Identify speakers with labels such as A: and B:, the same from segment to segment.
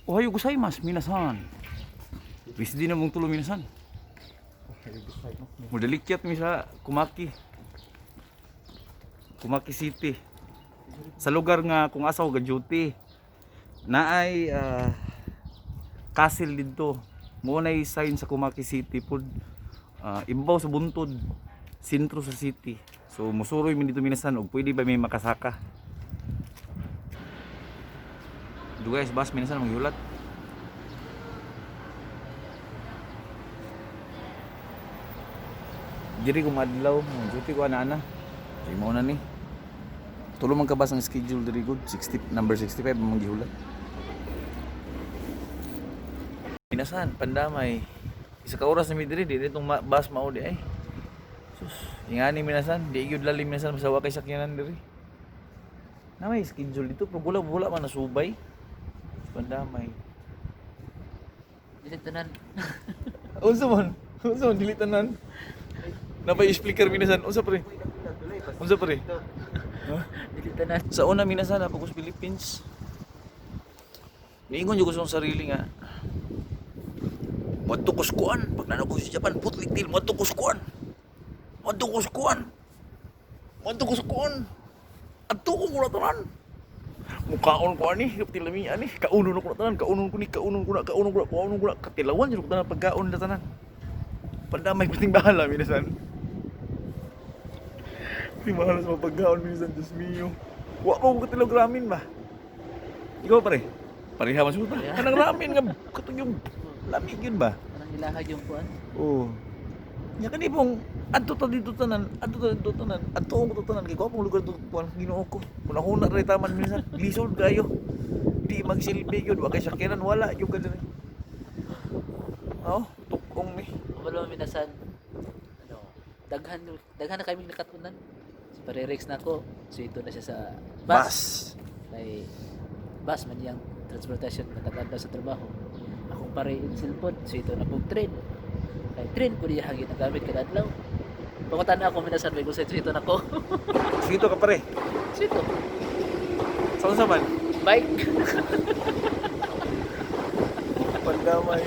A: Ohayo gozaimasu, minasan. Bis di na mong tulo minasan. Modalikyat mi sa Kumaki City. Sa lugar nga kung asa ko ga-duty. Naay castle dito. Mo nay sign sa Kumaki City pod. Ibabaw sa buntod, sentro sa city. So musuroy mi dito minasan og pwede ba may makasaka. Guys, bas minasan maghulat. Diri ko madlaw, duty ko ana. Ay mo na ni. Tulo man ka bas ang schedule diri good, 60 number 65 man gihulat. Minasan pandamay. Isa ka oras na mi diri, dili tong bus mao di ay. Sus, ingani minasan, di gyud lalim minasan masawa kay sakyanan diri. Na may schedule dito, pero wala man nasubay. Pandamay.
B: Dili tanan.
A: Unsa man dili tanan. Napay speaker minasan, unsa pre? Ha?
B: Dili tanan.
A: Sa una minasan ako sa Philippines. Niingon jud ko sa sarili nga. Matukos kuan, pag nanako sa Japan, putliktil matukos kuan. Adto ko mula tanan. Mukhaon ko ani, tilami ani, kaunon ko na tanan, kaunon ko na, katilawan jud ko tanan pagkaon na tanan. Pandamay puting bahala minasan. Puting bahala sa pagkaon minasan, Diyos mio. Wa ko katilaw ramen ba? Ikaw pare? Pareha man suta. Kanang ramen nga katong yung lamig yun ba?
B: Kanang ilahag yung kuan.
A: Oo. Nya kani pong adto ta dito tanan, adto ko tanan kay ko pong lugar to kuan Ginoo ko. Kun ako na ray taman minsan, lisod kayo. Di magsilbi gyud wa kay sakyanan wala gyud ka diri. Oh, tukong ni.
B: Kabalo minasan. Ano, daghan na kaming nakatunan. Si Parerex na ako, so ito na siya sa bus. Kay bus man yang transportation mataganda sa trabaho. Akong pare in cellphone, so ito na pong train. Kay train ko diya hagit nagamit kada adlaw. Pangutan ako minasan may gusto ito na ko.
A: Sito ka pare.
B: Sito,
A: Saan sa man?
B: bike.
A: Pandamay.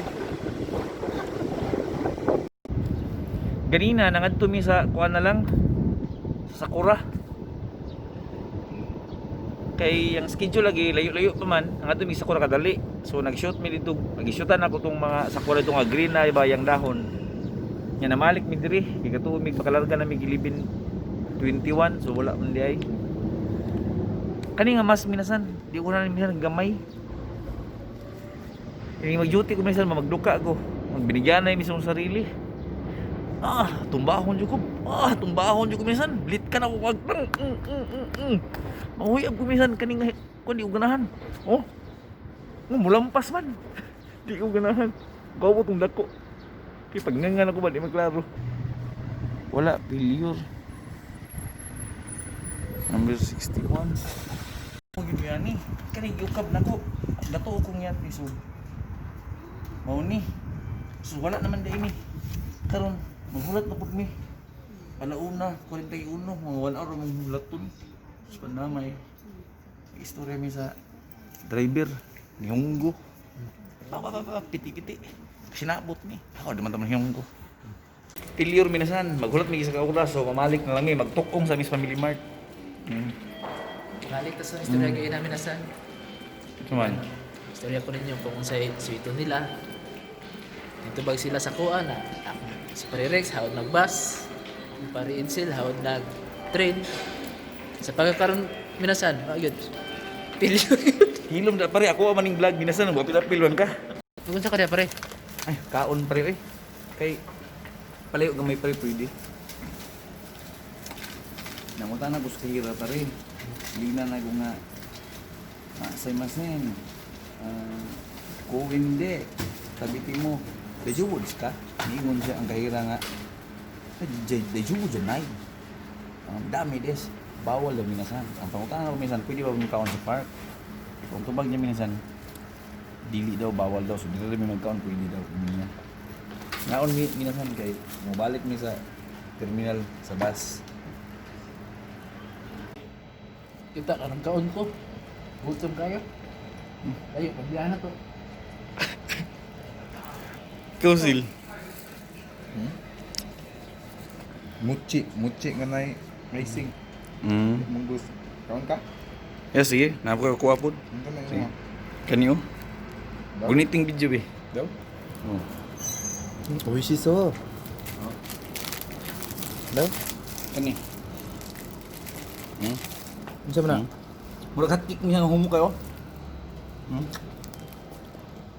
A: Ganina nangadto mi sa kuan na lang sa Sakura. Kay ang schedule lagi layo-layo pa man, nangadto mi sa Sakura kadali. So nag-shoot mi dito, nag-shootan ako tong mga Sakura dito nga green na bayang dahon. Nya namalik mi diri, kay katuo mi pakalarga na mi gilibin 21, so wala man di ay. Kani nga mas minasan, di ko na minsan gamay. Ini mag-duty ko minsan magduka ko. Magbinigyan na mi sa akong sarili. Tumbahon jud ko minsan. Lit ka na ko wag. Mahuyab ko minsan kaning ko di ko ganahan. Oh. Mulampas man. Di ko ganahan. Gawo tong dako. Kay pagngangan ako ba di maklaro. Wala failure. Number 61. Mo gyud yani. Kani yukab nako. Dato kong yan piso. Mao ni. So wala naman day ni. Karon maghulat na pud mi. Alauna 41 mga 1 hour mong hulaton. So pandamay. Istorya mi sa driver ni Hunggo. Piti-piti. Sinabot mi. Ako naman taman Hunggo. Failure minasan, maghulat mi sa kaulas so mamalik na lang mi magtukong sa Miss Family Mart.
B: Balik ta sa istorya kay namin nasan.
A: Cuman
B: Istorya ko ninyo kung unsay suito nila. Dito bag sila sa kuan na si Parerex hawad nagbus, si Pare Insel hawad nag train. Sa pagkakaroon minasan, ayun. Pilyo.
A: hilom da pare ako maning vlog minasan mo pilon ka.
B: Kung sa kanya pare.
A: Ay, kaon pare oy. Kay palayo gamay pare pwede. Namunta na gusto hira pare. Lina na ko nga. Say masen. Ko hindi. Tabiti mo. Dejuwods ka. Ningon siya ang kahira nga. Dejuwods dyan ay. Dami des. Bawal lang minasan. Ang pangutangan ko minsan, pwede ba magkaon sa park? Kung tubag niya minasan, dili daw, bawal daw. So, dili rin magkaon, pwede daw. Ngaon minasan kay, mabalik mi sa terminal sa bus.
B: Kita ka ng kaon ko. Gutom kayo. Ayo, pagbiyahan na to.
A: Kausil.
C: Muci nga na racing. Munggus. Kawan ka?
A: Ya sige, napakakuha po.
C: Ang ka na
A: Sige.
C: yun.
A: Kanyo.
C: Daw?
A: Guniting video be.
C: Daw?
A: Oh.
D: 美味しそう。Daw?
A: Kani.
D: Unsa man na?
A: Murag hatik niya nga humo kayo.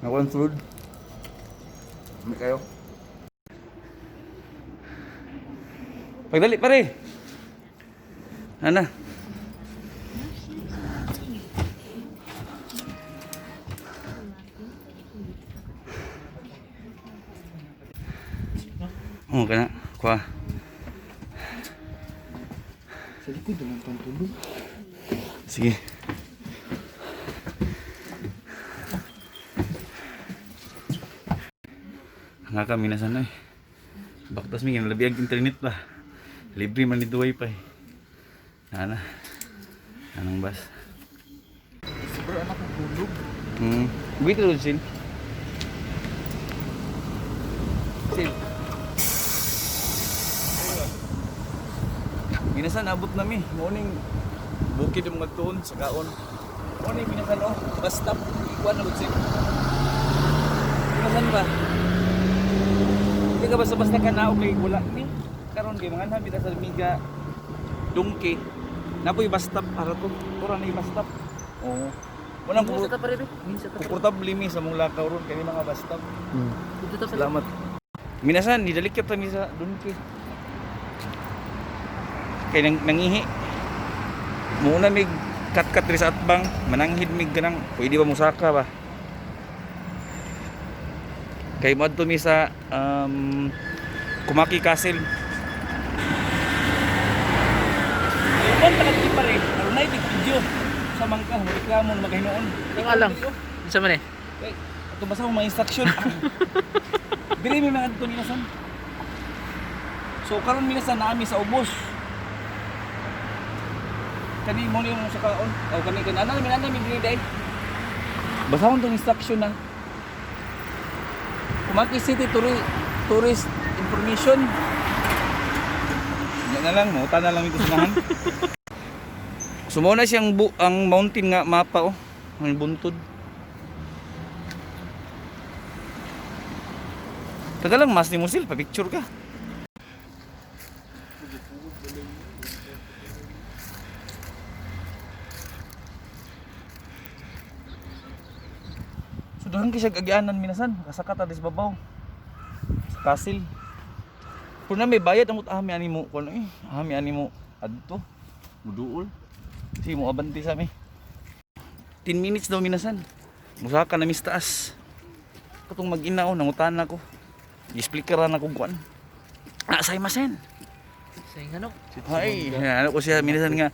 A: Nakuha food. Hindi kayo. Pagdali pare. Ana. Oh, kana. Kuha.
D: Sa likod naman pantulog.
A: Sige. Nga kami na sana eh. Baktas mi kinalabi ang internet pa. Libre man dito wifi. Nana. Anong bas?
C: Sobrang anak ng tulog.
A: Wait a Sin. Sin. Minasan abot na mi. Morning. Bukid yung mga tuon sa kaon. Morning minasan oh. Bus stop. Ikuan na Sin. Minasan ba? Hindi ka basta-basta ka na okay, wala ni. Karon kay mga nabi sa Miga Dungki. Napoy bus stop para to. Tura na yung bus stop. Oo. Walang
B: Minsan ta pare be. Minsan ta.
A: komportable mi sa mong lakaw ron kay mga bus stop.
B: Dito ta pare.
A: Salamat. Minasan nidalik kita mi sa Dungki. Kay nangihi. Muna mig kat-kat diri sa atbang, mananghid mig ganang pwede ba musaka ba? Kay moadto mi sa Kumaki Castle. Ayun talag di pare, aron nay big video sa mangka, reklamo na maghinuon.
B: Nga lang. Unsa man eh?
A: Kay ato basa ko mga instruction. Dili mi mga adto minasan. So karon minasan naami sa ubos. Kani mo ni yung sa kaon. O kani ana mi dili dai. Basahon tong instruction na. Kumaki City Tourist Information. Yan na lang, mauta na lang ito sinahan. Sumuna siyang ang mountain nga mapa oh. Ang buntod. Tagalang mas ni Musil, pa-picture ka. Sudahan kisag agyanan minasan, kasaka ta dis babaw. Sa kasil. Kung na may bayad ang ahami ani mo, kuno eh, ahami ani mo adto. Muduol. Sige mo abanti sa mi. 10 minutes daw minasan. Musaka na mistaas. Katong mag-inaw nangutanan ako. Explikaran ako kuan. Say masen.
B: Say ngano?
A: Ay, ano ko siya minasan nga.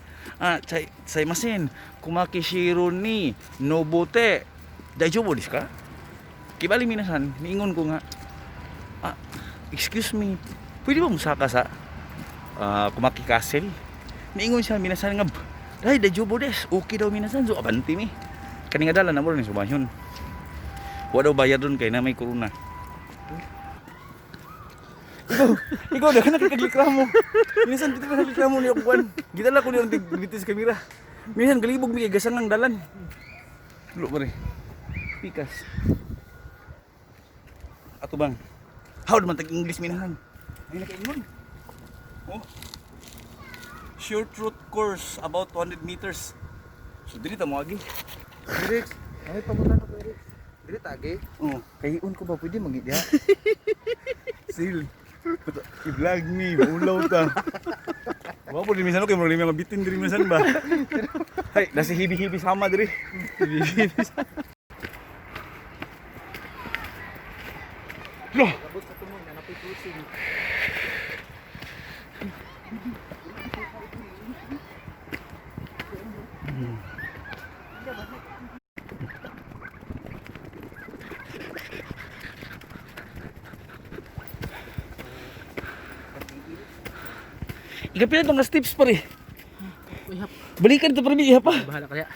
A: Say masen. Kumaki shiro ni Nobote. Daijoubu desu ka? Kibali minasan, niingon ko nga. Excuse me. Pwede ba musaka sa Kumaki Castle? Niingon siya minasan nga. Ay, daijoubu desu. Okay daw minasan. So abanti mi. Kani nga dala na mo ni subayon. Wa daw bayad doon kay na may corona. Ikaw dah kana kaglikram mo. Minsan dito pa naglikram mo ni Okwan. Gidala ko ni ang bitis kamera. Minsan galibog mi kay gasang ang dalan. Lulo pare. Pikas. Ato bang. How man tag English minahan. Ay nakaingon. Oh. Short route course about 200 meters. So dili ta mo agi.
D: Direk, ay pamunta na ko Direk. Dire tagi.
A: Oh,
D: Kahiun ko ba pwede mangidya?
A: sil. I-vlog me, maulaw ta. Wa po din minsan kay mo rin mga bitin diri minsan ba. Hay, nasi hibi-hibi sama diri. Hibi-hibi. Loh,
D: Abot sa tumon na napoy cruising.
A: ikapila tong steps pare.
B: Ihap.
A: Balikan ito pare, ihap pa.
B: Bahala kaya.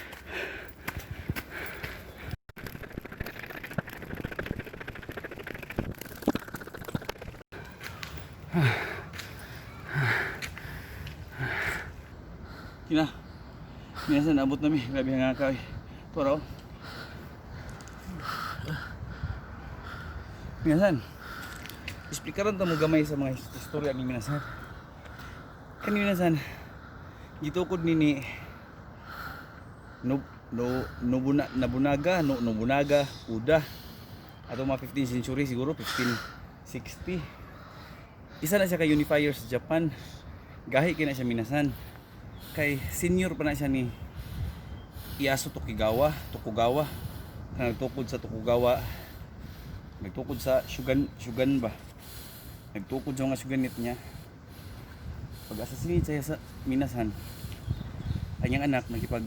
A: Kina. Minsan abot na mi, grabe nga ka. Toro. Minsan. Explikaran ta mo gamay sa mga istorya ni Minasan. Kani Minasan. Gitukod nini Nobunaga, Uda. Ato mga 15th century siguro 1560. Isa na siya kay unifier sa Japan. Gahi kina siya Minasan. Kay senior pa na siya ni Ieyasu Tokugawa. Nagtukod sa Tokugawa. Nagtukod sa Shogun ba? Nagtukod sa mga shogunate niya. Pag-assassinate siya sa Minasan, kanyang anak nagipag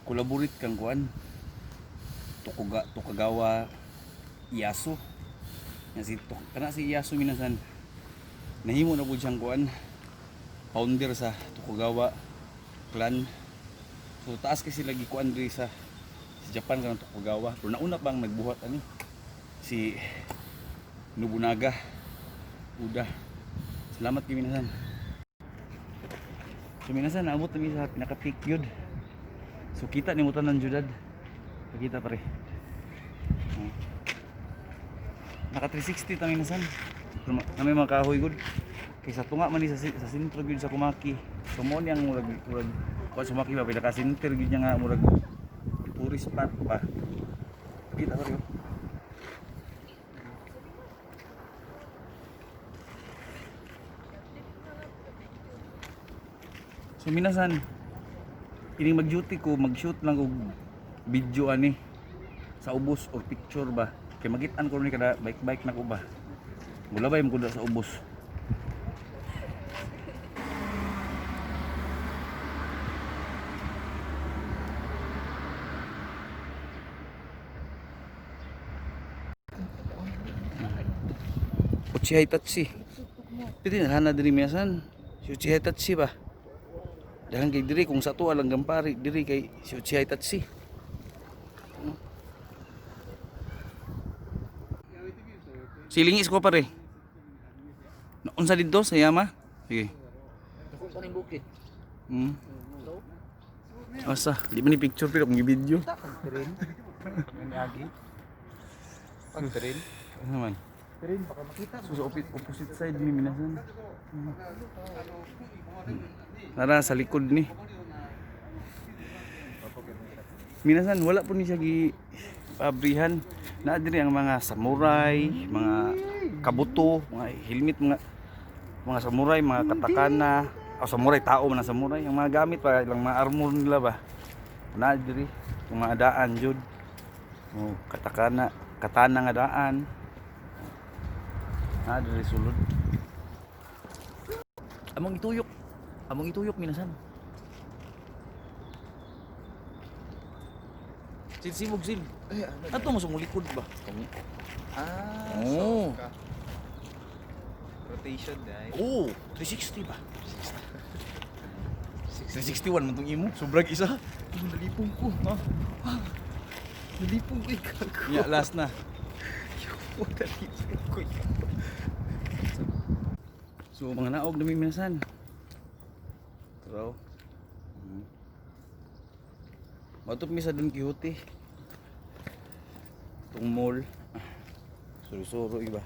A: collaborate kang kuan Tokugawa Ieyasu. Kana si Ieyasu Minasan nahimo na pud siyang kuan founder sa Tokugawa clan. So taas kasi lagi kuan diri sa Japan kanang Tokugawa. Pero nauna bang nagbuhat ani si Nobunaga Uda. Salamat kay Minasan. So Minasan naabot kami sa pinaka-peak yun. So kita ni mutan ng judad. Pakita pare. Naka 360 ta Minasan. Kami mga kahoy gud. Kaysa tunga man ni sa sentro gyud sa Kumaki. So mo niyang murag kuan Kumaki ba pinaka center gyud niya nga murag tourist spot pa. Kita pare. So Minasan, ining mag-duty ko, mag-shoot lang og video ani sa ubos or picture ba. Kay magit-an ko ni kada bike na ko ba. Mulabay mo ko sa ubos. Uchiha Itachi. Pwede na hana diri Minasan. Si Uchiha Itachi ba? Dahan kay diri kung sa tuwa lang gampari diri kay si Uchiha Itachi. Silingis ko pare. Unsa dito sa Yama? Sige.
B: Sa ning bukid.
A: Asa, di man ni picture pero kung video.
D: Pagtirin. Ang agi. Pagtirin.
A: Ano naman?
D: Tirin, baka makita.
A: So opposite side ni Minasan. Tara sa likod ni. Minasan wala po ni siya gi pabrihan. Na diri ang mga samurai, mga kabuto, mga helmet, mga samurai, mga katakana, o samurai tao man ang samurai, ang mga gamit pa ilang mga armor nila ba. Na diri yung mga daan jud. O katakana, katana nga daan. Na diri sulod. Among ituyok Minasan. Sibog sil. Ato mo sumulikod ba? Oh.
D: So, rotation dai.
A: Oh, 360 ba? 361 man tong imo. Sobrang isa.
D: Nalipong ko. Nalipong ko ikaw.
A: Ya last na.
D: Nalipong ko ikaw.
A: So mga naog na Minasan. Pero matop mi sa Don Quixote. Itong mall. Suro-suro iba.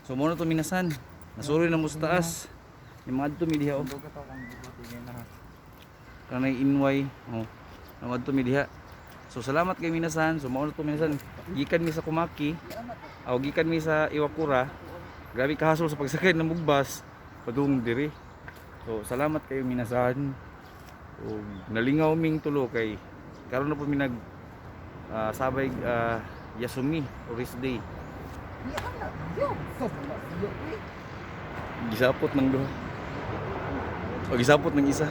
A: So mo na to Minasan. Nasuri na mo sa taas. Yung mga dito mi diha oh. Kanay inway. Oh. Namad to mi diha. So salamat kay Minasan. So mao na to Minasan. Gikan mi sa Kumaki. Aw gikan mi sa Iwakura. Grabe kahasol sa pagsakay ng bus padung diri. So salamat kay Minasan. So nalingaw ming tulo kay karon na po mi nag sabay Yasumi or rest day. Gisapot ng duha. O gisapot ng isa.